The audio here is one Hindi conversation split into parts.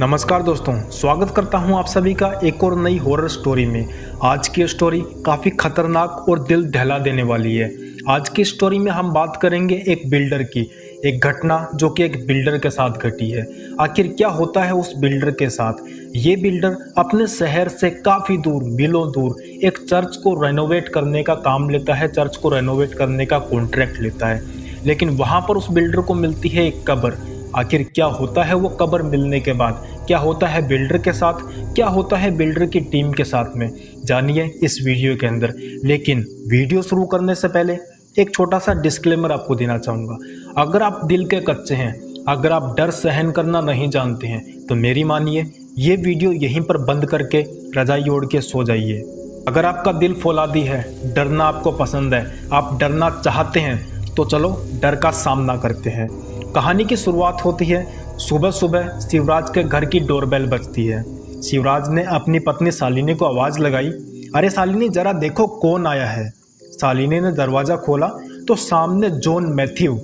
नमस्कार दोस्तों, स्वागत करता हूं आप सभी का एक और नई हॉरर स्टोरी में। आज की स्टोरी काफ़ी खतरनाक और दिल दहला देने वाली है। आज की स्टोरी में हम बात करेंगे एक बिल्डर की, एक घटना जो कि एक बिल्डर के साथ घटी है। आखिर क्या होता है उस बिल्डर के साथ। ये बिल्डर अपने शहर से काफ़ी दूर, मीलों दूर एक चर्च को रेनोवेट करने का काम लेता है, चर्च को रेनोवेट करने का कॉन्ट्रैक्ट लेता है। लेकिन वहाँ पर उस बिल्डर को मिलती है एक कब्र। आखिर क्या होता है वो कब्र मिलने के बाद, क्या होता है बिल्डर के साथ, क्या होता है बिल्डर की टीम के साथ में, जानिए इस वीडियो के अंदर। लेकिन वीडियो शुरू करने से पहले एक छोटा सा डिस्क्लेमर आपको देना चाहूँगा। अगर आप दिल के कच्चे हैं, अगर आप डर सहन करना नहीं जानते हैं, तो मेरी मानिए ये वीडियो यहीं पर बंद करके रजाई ओढ़ के सो जाइए। अगर आपका दिल फौलादी है, डरना आपको पसंद है, आप डरना चाहते हैं, तो चलो डर का सामना करते हैं। कहानी की शुरुआत होती है सुबह सुबह। शिवराज के घर की डोरबेल बजती है। शिवराज ने अपनी पत्नी शालिनी को आवाज़ लगाई, अरे शालिनी जरा देखो कौन आया है। शालिनी ने दरवाज़ा खोला तो सामने जॉन मैथ्यू,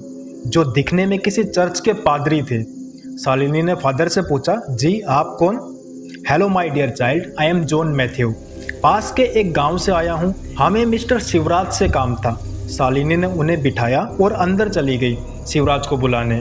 जो दिखने में किसी चर्च के पादरी थे। शालिनी ने फादर से पूछा, जी आप कौन? Hello my dear child, I am John Matthew, पास के एक गांव से आया हूं, हमें मिस्टर शिवराज से काम था। शालिनी ने उन्हें बिठाया और अंदर चली गई शिवराज को बुलाने।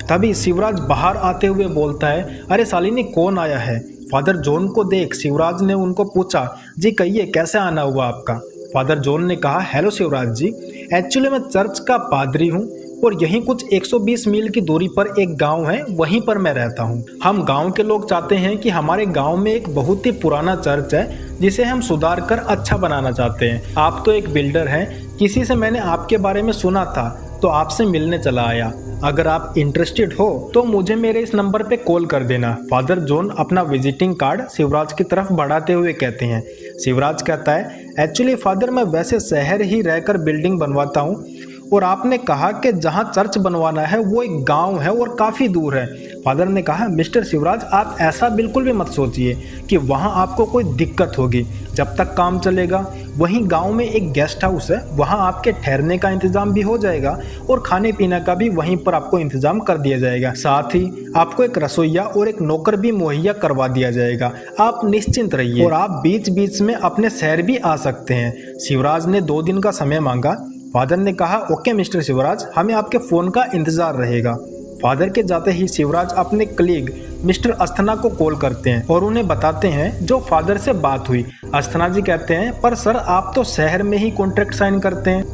तभी शिवराज बाहर आते हुए बोलता है, अरे शालिनी कौन आया है? फादर जॉन को देख शिवराज ने उनको पूछा, जी कहिए कैसे आना हुआ आपका? फादर जॉन ने कहा, हेलो शिवराज जी, एक्चुअली मैं चर्च का पादरी हूँ और यहीं कुछ 120 मील की दूरी पर एक गांव है, वहीं पर मैं रहता हूँ। हम गांव के लोग चाहते हैं कि हमारे गांव में एक बहुत ही पुराना चर्च है जिसे हम सुधार कर अच्छा बनाना चाहते हैं। आप तो एक बिल्डर हैं, किसी से मैंने आपके बारे में सुना था तो आपसे मिलने चला आया। अगर आप इंटरेस्टेड हो तो मुझे मेरे इस नंबर पे कॉल कर देना। फादर जॉन अपना विजिटिंग कार्ड शिवराज की तरफ बढ़ाते हुए कहते हैं। शिवराज कहता है, एक्चुअली फादर मैं वैसे शहर ही रहकर बिल्डिंग बनवाता हूँ और आपने कहा कि जहाँ चर्च बनवाना है वो एक गांव है और काफ़ी दूर है। फादर ने कहा, मिस्टर शिवराज आप ऐसा बिल्कुल भी मत सोचिए कि वहाँ आपको कोई दिक्कत होगी। जब तक काम चलेगा वहीं गांव में एक गेस्ट हाउस है, वहाँ आपके ठहरने का इंतज़ाम भी हो जाएगा और खाने पीने का भी वहीं पर आपको इंतज़ाम कर दिया जाएगा। साथ ही आपको एक रसोइया और एक नौकर भी मुहैया करवा दिया जाएगा। आप निश्चिंत रहिए और आप बीच बीच में अपने शहर भी आ सकते हैं। शिवराज ने 2 दिन का समय मांगा। फादर ने कहा, ओके मिस्टर शिवराज, हमें आपके फ़ोन का इंतज़ार रहेगा। फादर के जाते ही शिवराज अपने कलीग मिस्टर अस्थना को कॉल करते हैं और उन्हें बताते हैं जो फादर से बात हुई। अस्थना जी कहते हैं, पर सर आप तो शहर में ही कॉन्ट्रैक्ट साइन करते हैं,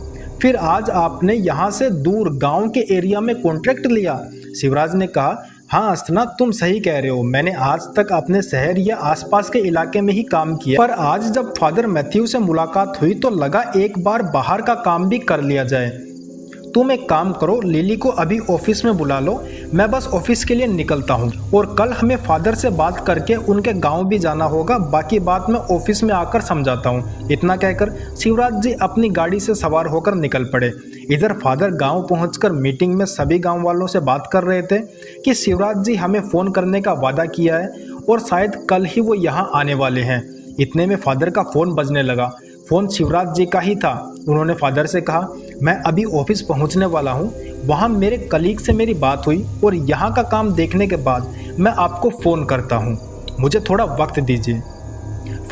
फिर आज आपने यहाँ से दूर गांव के एरिया में कॉन्ट्रैक्ट लिया। शिवराज ने कहा, हाँ अस्थना तुम सही कह रहे हो, मैंने आज तक अपने शहर या आसपास के इलाके में ही काम किया, पर आज जब फादर मैथ्यू से मुलाकात हुई तो लगा एक बार बाहर का काम भी कर लिया जाए। तुम एक काम करो, लिली को अभी ऑफिस में बुला लो, मैं बस ऑफिस के लिए निकलता हूँ और कल हमें फादर से बात करके उनके गांव भी जाना होगा, बाकी बात मैं ऑफिस में आकर समझाता हूँ। इतना कहकर शिवराज जी अपनी गाड़ी से सवार होकर निकल पड़े। इधर फादर गांव पहुंचकर मीटिंग में सभी गांव वालों से बात कर रहे थे कि शिवराज जी हमें फ़ोन करने का वादा किया है और शायद कल ही वो यहाँ आने वाले हैं। इतने में फादर का फ़ोन बजने लगा। फ़ोन शिवराज जी का ही था। उन्होंने फादर से कहा, मैं अभी ऑफिस पहुंचने वाला हूं, वहां मेरे कलीग से मेरी बात हुई और यहां का काम देखने के बाद मैं आपको फ़ोन करता हूं, मुझे थोड़ा वक्त दीजिए।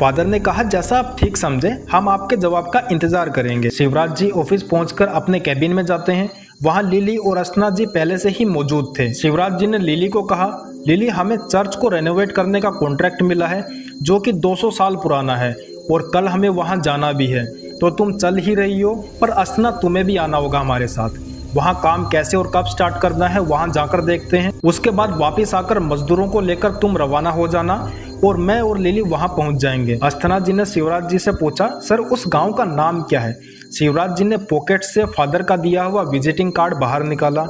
फादर ने कहा, जैसा आप ठीक समझें, हम आपके जवाब का इंतज़ार करेंगे। शिवराज जी ऑफिस पहुंचकर अपने कैबिन में जाते हैं। वहाँ लिली और अस्थना जी पहले से ही मौजूद थे। शिवराज जी ने लिली को कहा, लिली हमें चर्च को रेनोवेट करने का कॉन्ट्रैक्ट मिला है जो कि 200 साल पुराना है और कल हमें वहाँ जाना भी है, तो तुम चल ही रही हो, पर अस्थना तुम्हें भी आना होगा हमारे साथ। वहाँ काम कैसे और कब स्टार्ट करना है वहाँ जाकर देखते हैं, उसके बाद वापस आकर मजदूरों को लेकर तुम रवाना हो जाना और मैं और लिली वहाँ पहुँच जाएंगे। अस्थना जी ने शिवराज जी से पूछा, सर उस गाँव का नाम क्या है? शिवराज जी ने पॉकेट से फादर का दिया हुआ विजिटिंग कार्ड बाहर निकाला।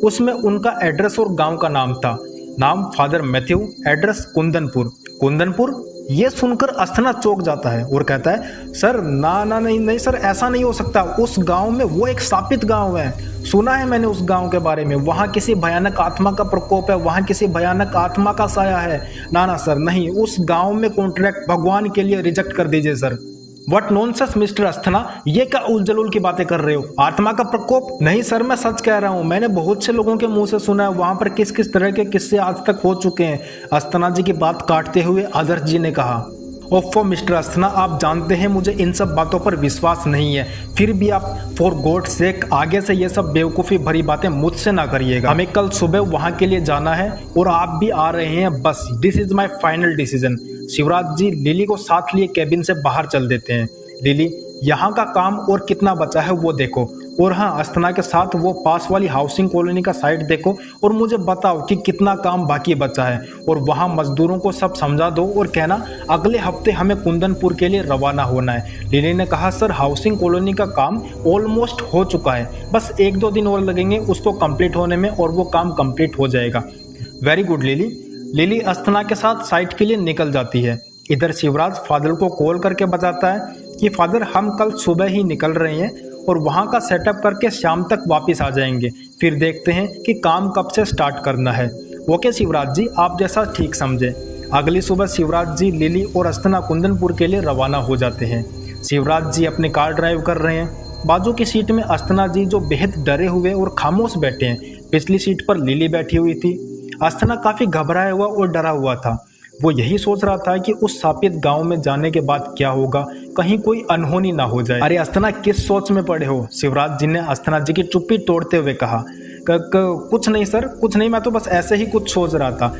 उसमें उनका एड्रेस और गाँव का नाम था। नाम father Matthew, address Kundanpur. Kundanpur ये सुनकर अस्थना चौंक जाता है और कहता है, सर ना ना नहीं नहीं सर, ऐसा नहीं हो सकता। उस गांव में वो एक शापित गांव है, सुना है मैंने उस गांव के बारे में, वहाँ किसी भयानक आत्मा का प्रकोप है, वहाँ किसी भयानक आत्मा का साया है। ना ना सर नहीं, उस गांव में कॉन्ट्रैक्ट भगवान के लिए रिजेक्ट कर दीजिए सर। व्हाट नॉनसेंस मिस्टर अस्थना, ये क्या उलझुल की बातें कर रहे हो? आत्मा का प्रकोप? नहीं सर, मैं सच कह रहा हूँ। मैंने बहुत से लोगों के मुंह से सुना है, वहां पर किस किस तरह के किस्से आज तक हो चुके हैं। अस्थना जी की बात काटते हुए आदर्श जी ने कहा। ओफो मिस्टर अस्थना, आप जानते हैं मुझे इन सब बातों पर विश्वास नहीं है, फिर भी आप फॉर गॉड सेक आगे से ये सब बेवकूफ़ी भरी बातें मुझसे ना करिएगा। हमें कल सुबह वहाँ के लिए जाना है और आप भी आ रहे हैं, बस this is my final decision. Shivraj ji Lily को साथ लिए कैबिन से बाहर चल देते हैं। लिली, यहाँ का काम और कितना बचा है वो देखो, और हाँ, अस्थना के साथ वो पास वाली हाउसिंग कॉलोनी का साइट देखो और मुझे बताओ कि कितना काम बाकी बचा है, और वहाँ मजदूरों को सब समझा दो और कहना अगले हफ्ते हमें कुंदनपुर के लिए रवाना होना है। लिली ने कहा, सर हाउसिंग कॉलोनी का काम ऑलमोस्ट हो चुका है, बस 1-2 दिन और लगेंगे उसको कंप्लीट होने में और वो काम कंप्लीट हो जाएगा। Very good lily. लिली अस्थना के साथ साइट के लिए निकल जाती है। इधर शिवराज फादर को कॉल करके बताता है कि फादर हम कल सुबह ही निकल रहे हैं और वहाँ का सेटअप करके शाम तक वापस आ जाएंगे, फिर देखते हैं कि काम कब से स्टार्ट करना है। ओके शिवराज जी, आप जैसा ठीक समझे। अगली सुबह शिवराज जी लिली और अस्थना कुंदनपुर के लिए रवाना हो जाते हैं। शिवराज जी अपनी कार ड्राइव कर रहे हैं। बाजू की सीट में अस्थना जी जो बेहद डरे हुए और खामोश बैठे हैं। पिछली सीट पर लिली बैठी हुई थी। अस्थना काफ़ी घबराया हुआ और डरा हुआ था। वो यही सोच रहा था कि उस शापित गांव में जाने के बाद क्या होगा, कहीं कोई अनहोनी ना हो जाए। अरे अस्थना, किस सोच में पड़े हो? शिवराज जी ने अस्थना जी की चुप्पी तोड़ते हुए कहा। कुछ नहीं सर, कुछ नहीं, मैं तो बस ऐसे ही कुछ सोच रहा था।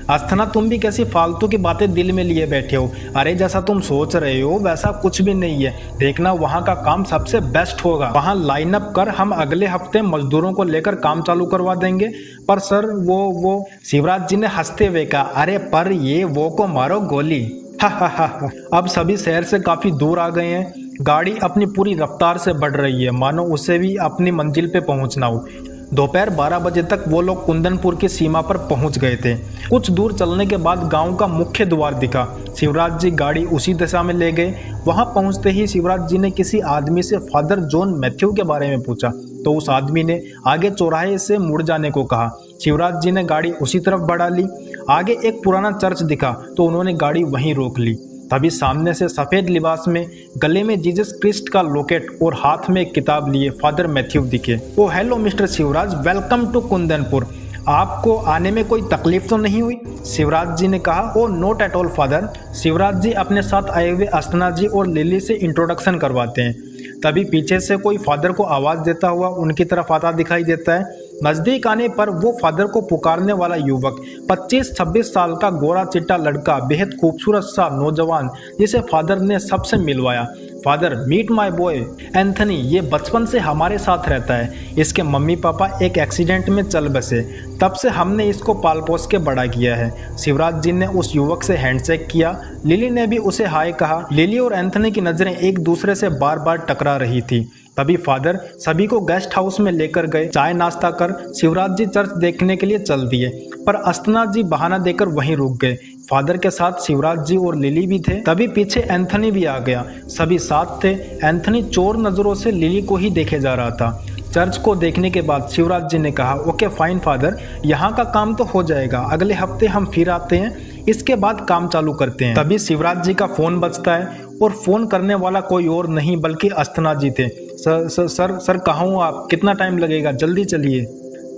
अस्थना, तुम भी कैसी फालतू की बातें दिल में लिए बैठे हो? अरे जैसा तुम सोच रहे हो वैसा कुछ भी नहीं है, देखना वहाँ का काम सबसे बेस्ट होगा। वहाँ लाइनअप कर हम अगले हफ्ते मजदूरों को लेकर काम चालू करवा देंगे। पर सर वो शिवराज जी ने हंसते हुए कहा, अरे पर ये वो को मारो गोली। हा। अब सभी शहर से काफ़ी दूर आ गए हैं। गाड़ी अपनी पूरी रफ्तार से बढ़ रही है, मानो उसे भी अपनी मंजिल पे पहुंचना हो। दोपहर 12 बजे तक वो लोग कुंदनपुर की सीमा पर पहुंच गए थे। कुछ दूर चलने के बाद गांव का मुख्य द्वार दिखा। शिवराज जी गाड़ी उसी दिशा में ले गए। वहां पहुंचते ही शिवराज जी ने किसी आदमी से फादर जॉन मैथ्यू के बारे में पूछा, तो उस आदमी ने आगे चौराहे से मुड़ जाने को कहा। शिवराज जी ने गाड़ी उसी तरफ बढ़ा ली। आगे एक पुराना चर्च दिखा तो उन्होंने गाड़ी वहीं रोक ली। तभी सामने से सफ़ेद लिबास में, गले में जीसस क्रिस्ट का लॉकेट और हाथ में एक किताब लिए फादर मैथ्यू दिखे। Oh hello mister Shivraj, welcome to Kundanpur. आपको आने में कोई तकलीफ तो नहीं हुई? शिवराज जी ने कहा। Oh not at all father. Shivraj ji अपने साथ आए हुए अस्थना जी और लिली से इंट्रोडक्शन करवाते हैं। तभी पीछे से कोई फादर को आवाज़ देता हुआ उनकी तरफ आता दिखाई देता है। नज़दीक आने पर वो फादर को पुकारने वाला युवक 25-26 साल का गोरा चिट्टा लड़का, बेहद खूबसूरत सा नौजवान, जिसे फादर ने सबसे मिलवाया। Father, meet my boy Anthony, ये बचपन से हमारे साथ रहता है। इसके मम्मी पापा एक एक्सीडेंट में चल बसे, तब से हमने इसको पाल पोस के बड़ा किया है। शिवराज जी ने उस युवक से हैंडशेक किया। लिली ने भी उसे हाय कहा। लिली और एंथनी की नज़रें एक दूसरे से बार बार टकरा रही थी। तभी फादर सभी को गेस्ट हाउस में लेकर गए। चाय नाश्ता कर शिवराज जी चर्च देखने के लिए चल दिए, पर अस्थना जी बहाना देकर वहीं रुक गए। फादर के साथ शिवराज जी और लिली भी थे। तभी पीछे एंथनी भी आ गया। सभी साथ थे। एंथनी चोर नज़रों से लिली को ही देखे जा रहा था। चर्च को देखने के बाद शिवराज जी ने कहा, ओके फाइन फादर, यहाँ का काम तो हो जाएगा, अगले हफ्ते हम फिर आते हैं, इसके बाद काम चालू करते हैं। तभी शिवराज जी का फ़ोन बजता है और फ़ोन करने वाला कोई और नहीं बल्कि अस्थना जी थे। सर कहाँ हूँ आप? कितना टाइम लगेगा? जल्दी चलिए।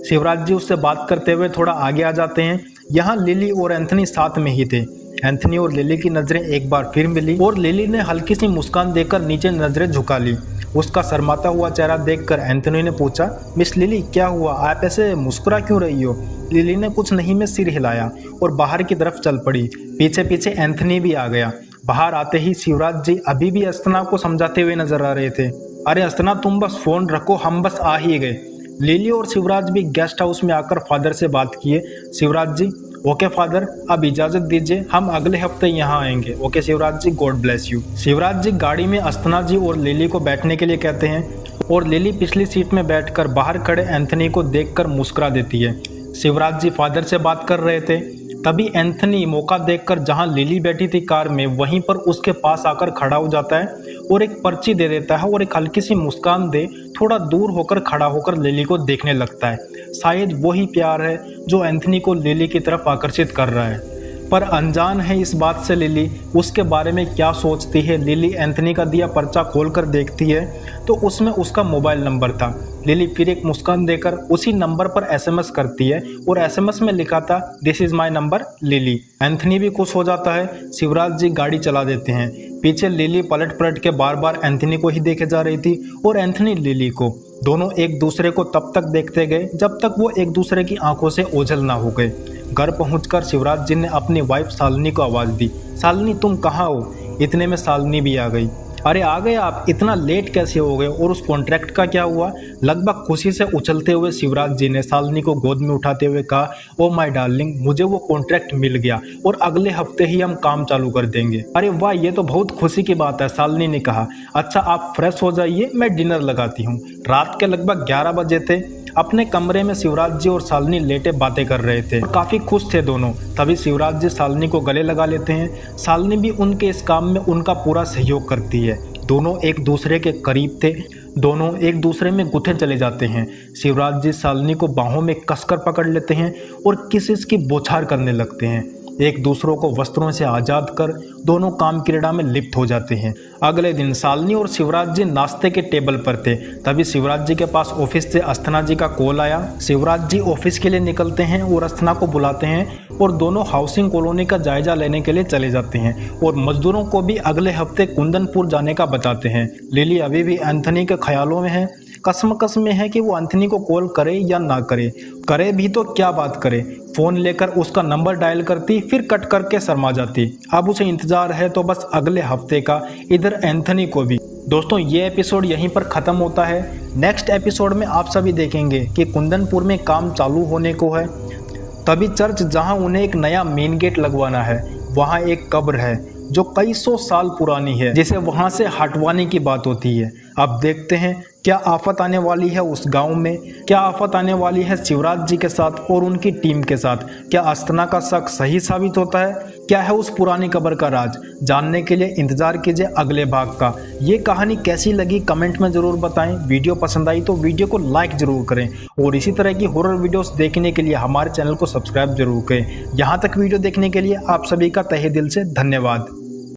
शिवराज जी उससे बात करते हुए थोड़ा आगे आ जाते हैं। यहाँ लिली और एंथनी साथ में ही थे। एंथनी और लिली की नज़रें एक बार फिर मिली और लिली ने हल्की सी मुस्कान देकर नीचे नज़रें झुका ली। उसका शर्माता हुआ चेहरा देखकर एंथनी ने पूछा, मिस लिली क्या हुआ, आप ऐसे मुस्कुरा क्यों रही हो? लिली ने कुछ नहीं में सिर हिलाया और बाहर की तरफ चल पड़ी। पीछे पीछे एंथनी भी आ गया। बाहर आते ही शिवराज जी अभी भी अस्थना को समझाते हुए नजर आ रहे थे। अरे अस्थना, तुम बस फ़ोन रखो, हम बस आ ही गए। लिली और शिवराज भी गेस्ट हाउस में आकर फादर से बात किए। शिवराज जी, ओके फादर, अब इजाज़त दीजिए, हम अगले हफ्ते यहाँ आएंगे। Okay Shivraj ji, God bless you. Shivraj ji गाड़ी में अस्थना जी और लिली को बैठने के लिए कहते हैं और लिली पिछली सीट में बैठकर बाहर खड़े एंथनी को देखकर मुस्कुरा देती है। शिवराज जी फादर से बात कर रहे थे। तभी एंथनी मौका देखकर जहां लिली बैठी थी कार में, वहीं पर उसके पास आकर खड़ा हो जाता है और एक पर्ची दे देता है और एक हल्की सी मुस्कान दे थोड़ा दूर होकर खड़ा होकर लिली को देखने लगता है। शायद वही प्यार है जो एंथनी को लिली की तरफ आकर्षित कर रहा है। पर अनजान है इस बात से लिली उसके बारे में क्या सोचती है। लिली एंथनी का दिया पर्चा खोलकर देखती है तो उसमें उसका मोबाइल नंबर था। लिली फिर एक मुस्कान देकर उसी नंबर पर एसएमएस करती है और एसएमएस में लिखा था this is my number lily. Anthony भी खुश हो जाता है। शिवराज जी गाड़ी चला देते हैं। पीछे लिली पलट पलट के बार बार एंथनी को ही देखे जा रही थी और एंथनी लिली को। दोनों एक दूसरे को तब तक देखते गए जब तक वो एक दूसरे की आंखों से ओझल ना हो गए। घर पहुंचकर शिवराज जी ने अपनी वाइफ शालिनी को आवाज़ दी, शालिनी तुम कहाँ हो? इतने में शालिनी भी आ गई। अरे आ गए आप, इतना लेट कैसे हो गए? और उस कॉन्ट्रैक्ट का क्या हुआ? लगभग खुशी से उछलते हुए शिवराज जी ने शालिनी को गोद में उठाते हुए कहा, ओ माय डार्लिंग, मुझे वो कॉन्ट्रैक्ट मिल गया और अगले हफ्ते ही हम काम चालू कर देंगे। अरे वाह, ये तो बहुत खुशी की बात है, शालिनी ने कहा। अच्छा आप फ्रेश हो जाइए, मैं डिनर लगाती हूँ। रात के लगभग 11 बजे थे। अपने कमरे में शिवराज जी और शालिनी लेटे बातें कर रहे थे। काफ़ी खुश थे दोनों। तभी शिवराज जी शालिनी को गले लगा लेते हैं। शालिनी भी उनके इस काम में उनका पूरा सहयोग करती है। दोनों एक दूसरे के करीब थे। दोनों एक दूसरे में गुथे चले जाते हैं। शिवराज जी शालिनी को बाहों में कसकर पकड़ लेते हैं और किस की बौछार करने लगते हैं। एक दूसरों को वस्त्रों से आज़ाद कर दोनों काम क्रीड़ा में लिप्त हो जाते हैं। अगले दिन शालिनी और शिवराज जी नाश्ते के टेबल पर थे। तभी शिवराज जी के पास ऑफिस से अस्थना जी का कॉल आया। शिवराज जी ऑफिस के लिए निकलते हैं और अस्थना को बुलाते हैं और दोनों हाउसिंग कॉलोनी का जायजा लेने के लिए चले जाते हैं और मजदूरों को भी अगले हफ्ते कुंदनपुर जाने का बताते हैं। लिली अभी भी एंथनी के ख्यालों में है। कसम में है कि वो एंथनी को कॉल करे या ना करे। करे भी तो क्या बात करे। फ़ोन लेकर उसका नंबर डायल करती, फिर कट करके शर्मा जाती। अब उसे इंतज़ार है तो बस अगले हफ्ते का, इधर एंथनी को भी। दोस्तों ये एपिसोड यहीं पर ख़त्म होता है। नेक्स्ट एपिसोड में आप सभी देखेंगे कि कुंदनपुर में काम चालू होने को है। तभी चर्च जहां उन्हें एक नया मेन गेट लगवाना है, वहां एक कब्र है जो कई सौ साल पुरानी है, जिसे वहां से हटवाने की बात होती है। अब देखते हैं क्या आफत आने वाली है उस गांव में, क्या आफत आने वाली है शिवराज जी के साथ और उनकी टीम के साथ। क्या अस्थना का शक सही साबित होता है? क्या है उस पुरानी कब्र का राज? जानने के लिए इंतजार कीजिए अगले भाग का। ये कहानी कैसी लगी कमेंट में ज़रूर बताएं। वीडियो पसंद आई तो वीडियो को लाइक ज़रूर करें और इसी तरह की हॉरर वीडियोस देखने के लिए हमारे चैनल को सब्सक्राइब जरूर करें। यहाँ तक वीडियो देखने के लिए आप सभी का तहे दिल से धन्यवाद।